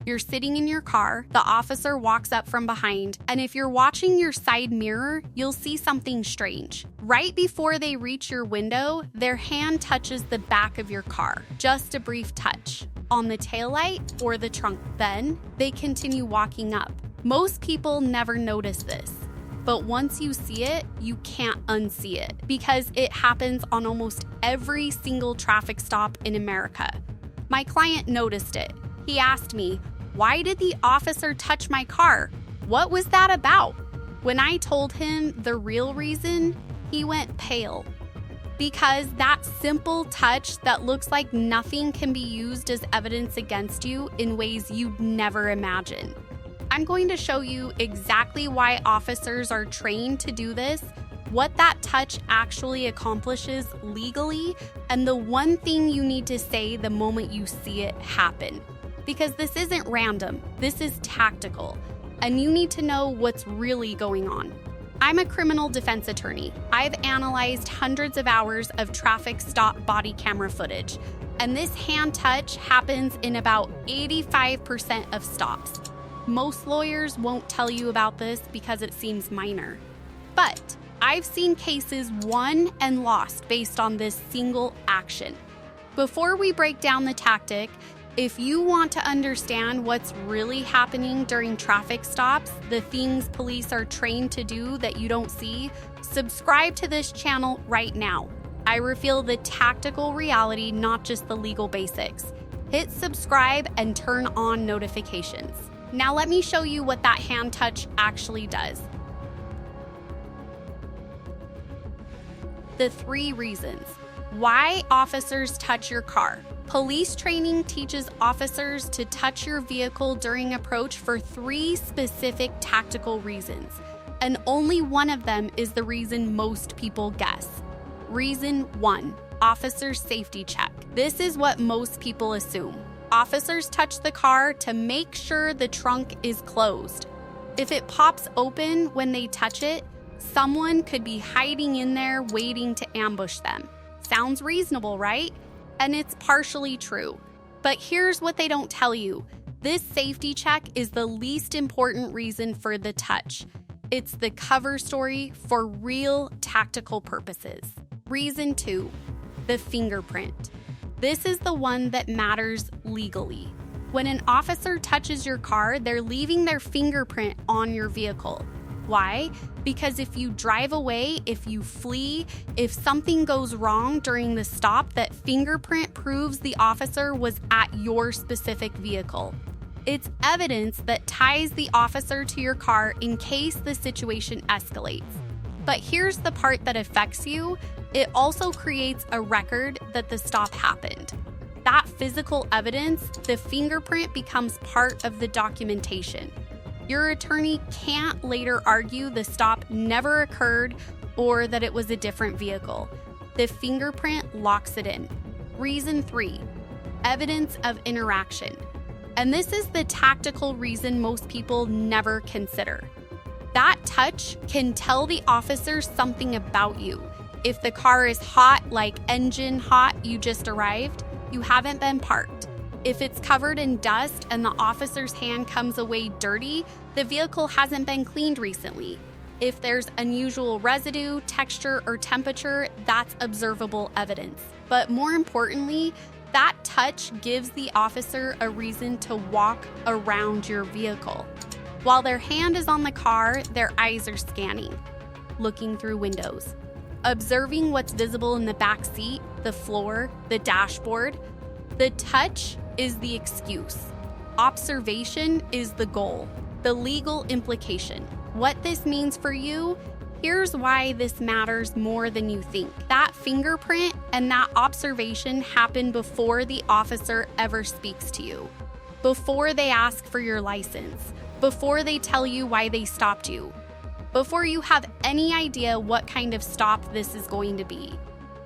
You're sitting in your car, the officer walks up from behind, and if you're watching your side mirror, you'll see something strange. Right before they reach your window, their hand touches the back of your car, just a brief touch, on the taillight or the trunk. Then, they continue walking up. Most people never notice this. But once you see it, you can't unsee it because it happens on almost every single traffic stop in America. My client noticed it. He asked me, "Why did the officer touch my car? What was that about?" When I told him the real reason, he went pale. Because that simple touch that looks like nothing can be used as evidence against you in ways you'd never imagine. I'm going to show you exactly why officers are trained to do this, what that touch actually accomplishes legally, and the one thing you need to say the moment you see it happen. Because this isn't random, this is tactical, and you need to know what's really going on. I'm a criminal defense attorney. I've analyzed hundreds of hours of traffic stop body camera footage, and this hand touch happens in about 85% of stops. Most lawyers won't tell you about this because it seems minor. But I've seen cases won and lost based on this single action. Before we break down the tactic, if you want to understand what's really happening during traffic stops, the things police are trained to do that you don't see, subscribe to this channel right now. I reveal the tactical reality, not just the legal basics. Hit subscribe and turn on notifications. Now let me show you what that hand touch actually does. The 3 reasons why officers touch your car. Police training teaches officers to touch your vehicle during approach for 3 specific tactical reasons, and only one of them is the reason most people guess. Reason 1, officer safety check. This is what most people assume. Officers touch the car to make sure the trunk is closed. If it pops open when they touch it, someone could be hiding in there waiting to ambush them. Sounds reasonable, right? And it's partially true. But here's what they don't tell you. This safety check is the least important reason for the touch. It's the cover story for real tactical purposes. Reason 2, the fingerprint. This is the one that matters legally. When an officer touches your car, they're leaving their fingerprint on your vehicle. Why? Because if you drive away, if you flee, if something goes wrong during the stop, that fingerprint proves the officer was at your specific vehicle. It's evidence that ties the officer to your car in case the situation escalates. But here's the part that affects you. It also creates a record that the stop happened. That physical evidence, the fingerprint, becomes part of the documentation. Your attorney can't later argue the stop never occurred or that it was a different vehicle. The fingerprint locks it in. Reason 3, evidence of interaction. And this is the tactical reason most people never consider. That touch can tell the officer something about you. If the car is hot, like engine hot, you just arrived, you haven't been parked. If it's covered in dust and the officer's hand comes away dirty, the vehicle hasn't been cleaned recently. If there's unusual residue, texture, or temperature, that's observable evidence. But more importantly, that touch gives the officer a reason to walk around your vehicle. While their hand is on the car, their eyes are scanning, looking through windows, observing what's visible in the back seat, the floor, the dashboard. The touch is the excuse. Observation is the goal, the legal implication. What this means for you, here's why this matters more than you think. That fingerprint and that observation happen before the officer ever speaks to you, before they ask for your license, before they tell you why they stopped you, before you have any idea what kind of stop this is going to be.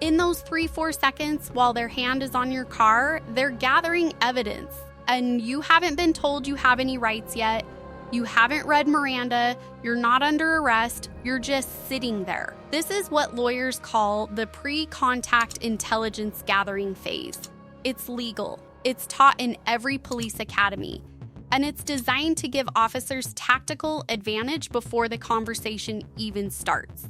In those 3-4 seconds while their hand is on your car, they're gathering evidence, and you haven't been told you have any rights yet. You haven't read Miranda, you're not under arrest, you're just sitting there. This is what lawyers call the pre-contact intelligence gathering phase. It's legal. It's taught in every police academy. and it's designed to give officers tactical advantage before the conversation even starts.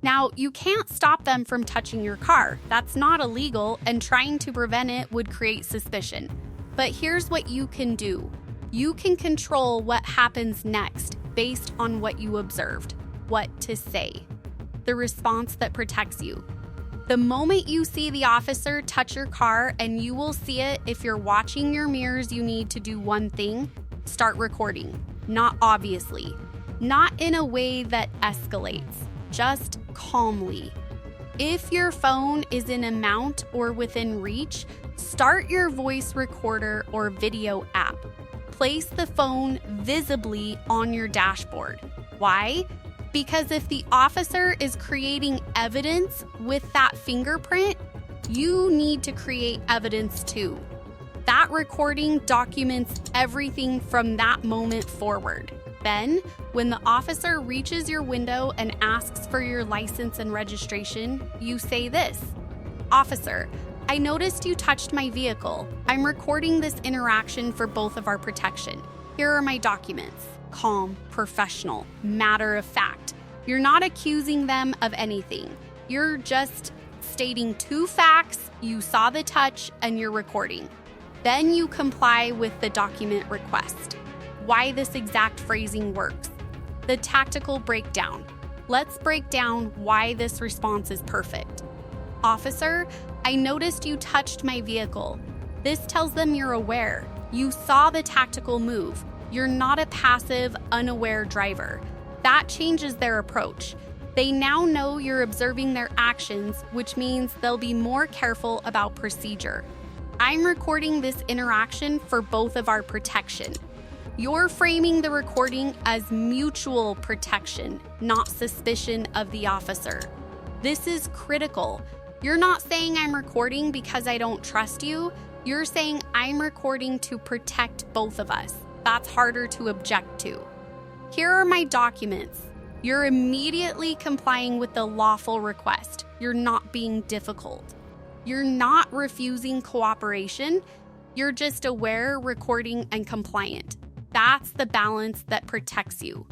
Now, you can't stop them from touching your car. That's not illegal, and trying to prevent it would create suspicion. But here's what you can do. You can control what happens next based on what you observed, what to say, the response that protects you. The moment you see the officer touch your car, and you will see it if you're watching your mirrors, you need to do one thing: start recording. Not obviously, not in a way that escalates, just calmly. If your phone is in a mount or within reach, start your voice recorder or video app. Place the phone visibly on your dashboard. Why? Because if the officer is creating evidence with that fingerprint, you need to create evidence too. That recording documents everything from that moment forward. Then, when the officer reaches your window and asks for your license and registration, you say this: "Officer, I noticed you touched my vehicle. I'm recording this interaction for both of our protection. Here are my documents." Calm, professional, matter of fact. You're not accusing them of anything. You're just stating two facts: you saw the touch and you're recording. Then you comply with the document request. Why this exact phrasing works. The tactical breakdown. Let's break down why this response is perfect. "Officer, I noticed you touched my vehicle." This tells them you're aware. You saw the tactical move. You're not a passive, unaware driver. That changes their approach. They now know you're observing their actions, which means they'll be more careful about procedure. "I'm recording this interaction for both of our protection." You're framing the recording as mutual protection, not suspicion of the officer. This is critical. You're not saying "I'm recording because I don't trust you." You're saying "I'm recording to protect both of us." That's harder to object to. "Here are my documents." You're immediately complying with the lawful request. You're not being difficult. You're not refusing cooperation. You're just aware, recording, and compliant. That's the balance that protects you.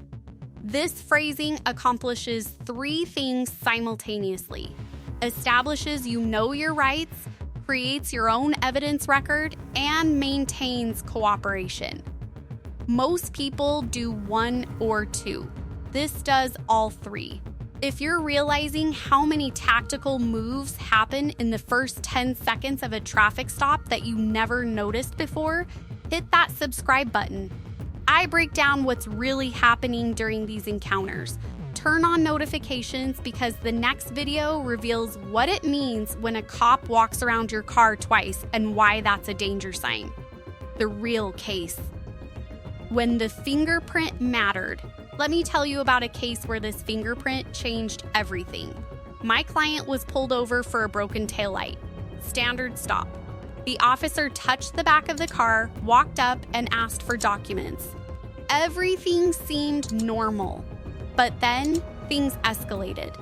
This phrasing accomplishes three things simultaneously: establishes you know your rights, creates your own evidence record, and maintains cooperation. Most people do one or two. This does all three. If you're realizing how many tactical moves happen in the first 10 seconds of a traffic stop that you never noticed before, hit that subscribe button. I break down what's really happening during these encounters. Turn on notifications because the next video reveals what it means when a cop walks around your car twice and why that's a danger sign. The real case. When the fingerprint mattered. Let me tell you about a case where this fingerprint changed everything. My client was pulled over for a broken taillight. Standard stop. The officer touched the back of the car, walked up, and asked for documents. Everything seemed normal, but then things escalated.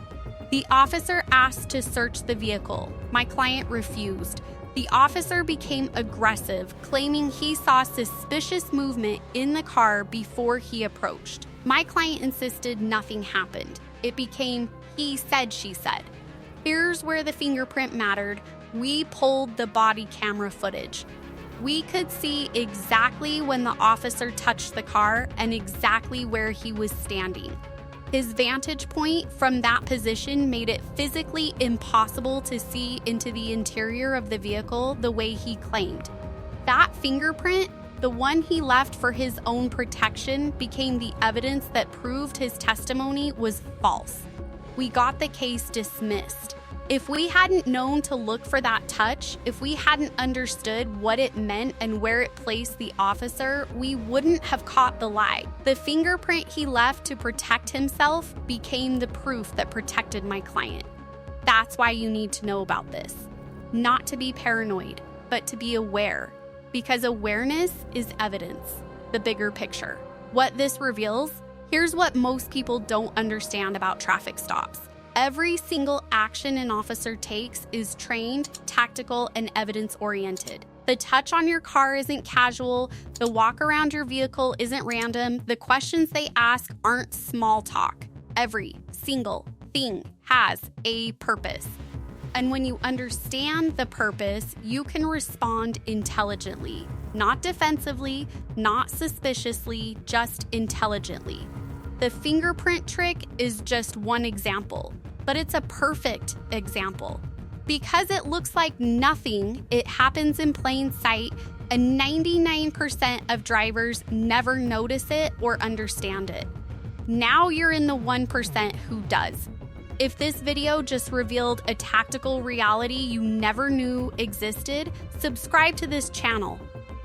The officer asked to search the vehicle. My client refused. The officer became aggressive, claiming he saw suspicious movement in the car before he approached. My client insisted nothing happened. It became he said, she said. Here's where the fingerprint mattered. We pulled the body camera footage. We could see exactly when the officer touched the car and exactly where he was standing. His vantage point from that position made it physically impossible to see into the interior of the vehicle the way he claimed. That fingerprint, the one he left for his own protection, became the evidence that proved his testimony was false. We got the case dismissed. If we hadn't known to look for that touch, if we hadn't understood what it meant and where it placed the officer, we wouldn't have caught the lie. The fingerprint he left to protect himself became the proof that protected my client. That's why you need to know about this. Not to be paranoid, but to be aware, because awareness is evidence, the bigger picture. What this reveals, here's what most people don't understand about traffic stops. Every single action an officer takes is trained, tactical, and evidence-oriented. The touch on your car isn't casual. The walk around your vehicle isn't random. The questions they ask aren't small talk. Every single thing has a purpose. And when you understand the purpose, you can respond intelligently. Not defensively, not suspiciously, just intelligently. The fingerprint trick is just one example, but it's a perfect example. Because it looks like nothing, it happens in plain sight, and 99% of drivers never notice it or understand it. Now you're in the 1% who does. If this video just revealed a tactical reality you never knew existed, subscribe to this channel.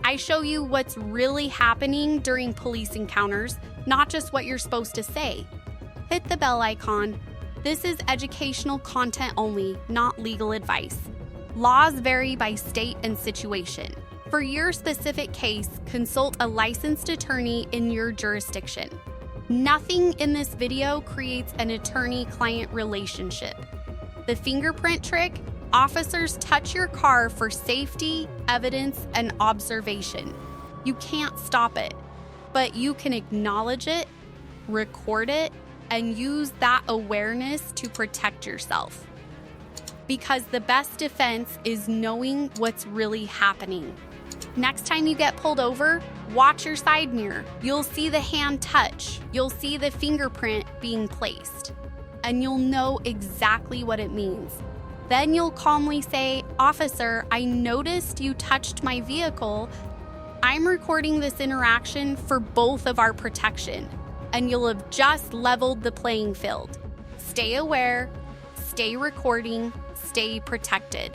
I show you what's really happening during police encounters, not just what you're supposed to say. Hit the bell icon. This is educational content only, not legal advice. Laws vary by state and situation. For your specific case, consult a licensed attorney in your jurisdiction. Nothing in this video creates an attorney-client relationship. The fingerprint trick: officers touch your car for safety, evidence, and observation. You can't stop it, but you can acknowledge it, record it, and use that awareness to protect yourself. Because the best defense is knowing what's really happening. Next time you get pulled over, watch your side mirror. You'll see the hand touch. You'll see the fingerprint being placed. And you'll know exactly what it means. Then you'll calmly say, "Officer, I noticed you touched my vehicle. I'm recording this interaction for both of our protection." And you'll have just leveled the playing field. Stay aware, stay recording, stay protected.